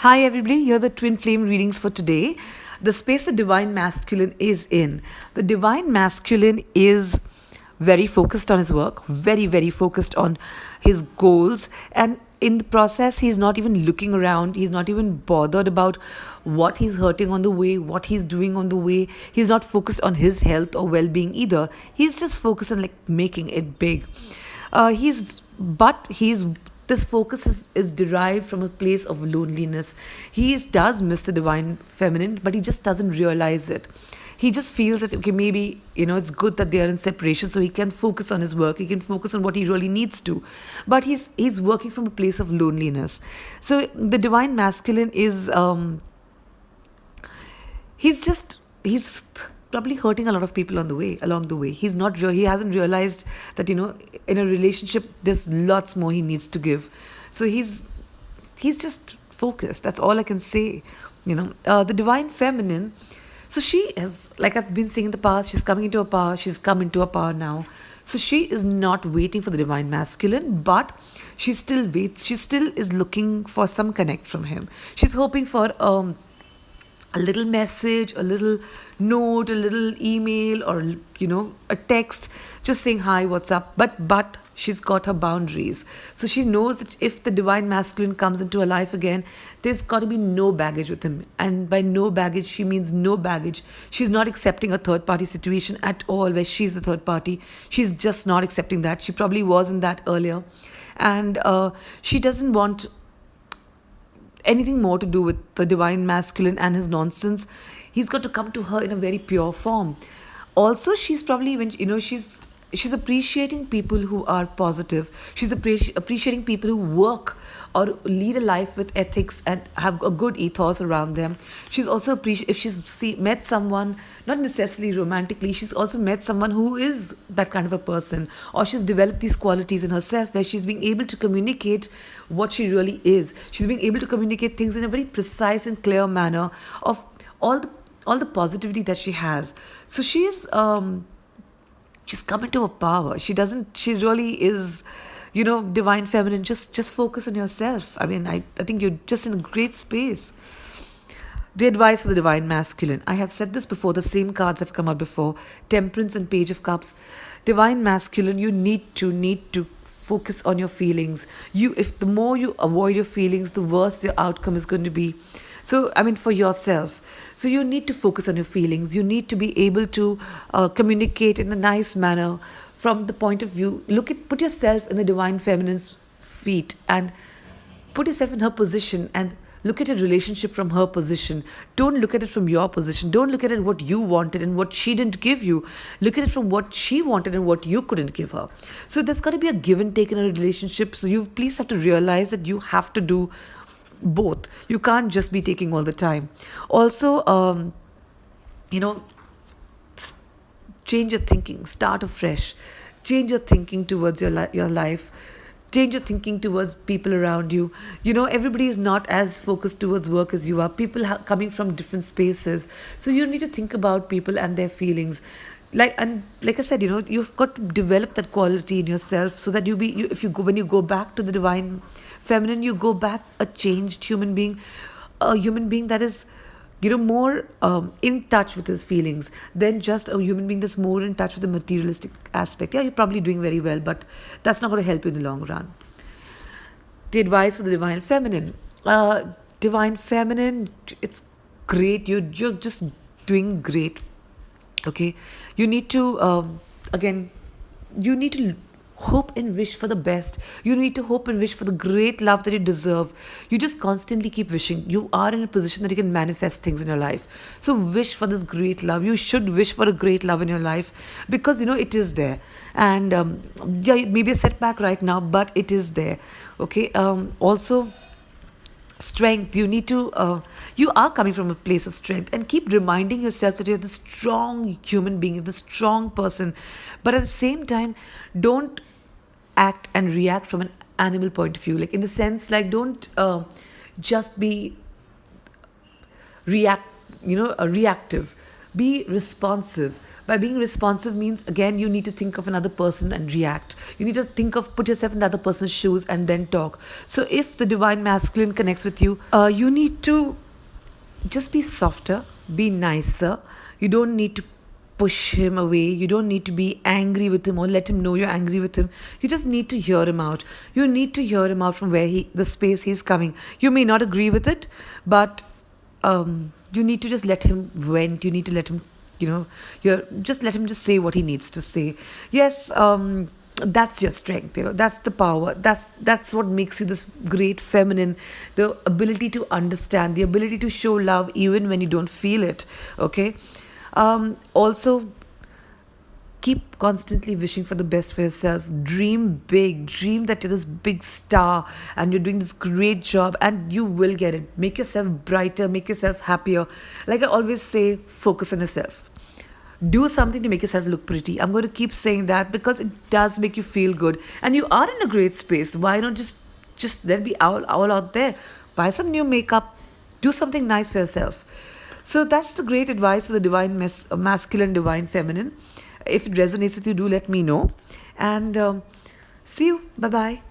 Hi, everybody. Here are the twin flame readings for today. The space the divine masculine is in. The divine masculine is very focused on his work, very, very focused on his goals. And in the process, he's not even looking around. He's not even bothered about what he's hurting on the way, what he's doing on the way. He's not focused on his health or well being either. He's just focused on like making it big. He's this focus is derived from a place of loneliness. Does miss the divine feminine, but he just doesn't realize it. He just feels that okay, maybe it's good that they are in separation, so he can focus on his work. He can focus on what he really needs to, but he's working from a place of loneliness. So the divine masculine is he's probably hurting a lot of people on the way along the way. He hasn't realized that in a relationship there's lots more he needs to give. So he's just focused. That's all I can say. The divine feminine, so she is, like I've been saying in the past, she's coming into a power. She's come into a power now. So she is not waiting for the divine masculine, but she still waits. She still is looking for some connect from him. She's hoping for a little message, a little note, a little email, or a text, just saying hi, what's up. But she's got her boundaries, so she knows that if the divine masculine comes into her life again, there's got to be no baggage with him. And by no baggage, she means no baggage. She's not accepting a third party situation at all, where she's the third party. She's just not accepting that. She probably wasn't that earlier, and she doesn't want anything more to do with the divine masculine and his nonsense. He's got to come to her in a very pure form. Also, she's probably, when she's appreciating people who are positive. She's appreciating people who work or lead a life with ethics and have a good ethos around them. She's also if met someone, not necessarily romantically, she's also met someone who is that kind of a person, or she's developed these qualities in herself where she's being able to communicate what she really is. She's being able to communicate things in a very precise and clear manner of all the positivity that she has. So she's come into her power. She really is, divine feminine. Just focus on yourself. I think you're just in a great space. The advice for the divine masculine. I have said this before, the same cards have come out before. Temperance and Page of Cups. Divine masculine, you need to focus on your feelings. If the more you avoid your feelings, the worse your outcome is going to be. So, for yourself. So you need to focus on your feelings. You need to be able to communicate in a nice manner from the point of view. Put yourself in the divine feminine's feet and put yourself in her position and look at a relationship from her position. Don't look at it from your position. Don't look at it what you wanted and what she didn't give you. Look at it from what she wanted and what you couldn't give her. So there's got to be a give and take in a relationship. So you please have to realize that you have to do both. You can't just be taking all the time. Also, change your thinking. Start afresh. Change your thinking towards your life. Change your thinking towards people around you. Everybody is not as focused towards work as you are. People coming from different spaces. So you need to think about people and their feelings. Like I said, you've got to develop that quality in yourself, so that when you go back to the divine feminine, you go back a changed human being, a human being that is more in touch with his feelings than just a human being that's more in touch with the materialistic aspect. Yeah, you're probably doing very well, but that's not going to help you in the long run. The advice for the divine feminine. Divine feminine, it's great. You're just doing great. Okay, you need to you need to hope and wish for the best. You need to hope and wish for the great love that you deserve. You just constantly keep wishing. You are in a position that you can manifest things in your life. So wish for this great love. You should wish for a great love in your life, because it is there. And it may be a setback right now, but it is there. Okay. Also, strength. You are coming from a place of strength, and keep reminding yourself that you're the strong human being, you're the strong person. But at the same time, don't act and react from an animal point of view, like in the sense, like, don't just be reactive. Be responsive, By being responsive means, again, you need to think of another person and react. You need to put yourself in the other person's shoes and then talk. So if the divine masculine connects with you, you need to just be softer, be nicer. You don't need to push him away. You don't need to be angry with him or let him know you're angry with him. You just need to hear him out. You need to hear him out from the space he's coming. You may not agree with it, but you need to just let him vent. You need to let him, just let him just say what he needs to say. Yes, that's your strength. That's the power. That's what makes you this great feminine. The ability to understand, the ability to show love even when you don't feel it. Okay. Also, keep constantly wishing for the best for yourself. Dream big. Dream that you're this big star and you're doing this great job, and you will get it. Make yourself brighter, make yourself happier. Like I always say, focus on yourself. Do something to make yourself look pretty. I'm going to keep saying that because it does make you feel good, and you are in a great space. Why not just let it be all out there? Buy some new makeup. Do something nice for yourself. So that's the great advice for the divine masculine, divine feminine. If it resonates with you, do let me know. And see you. Bye bye.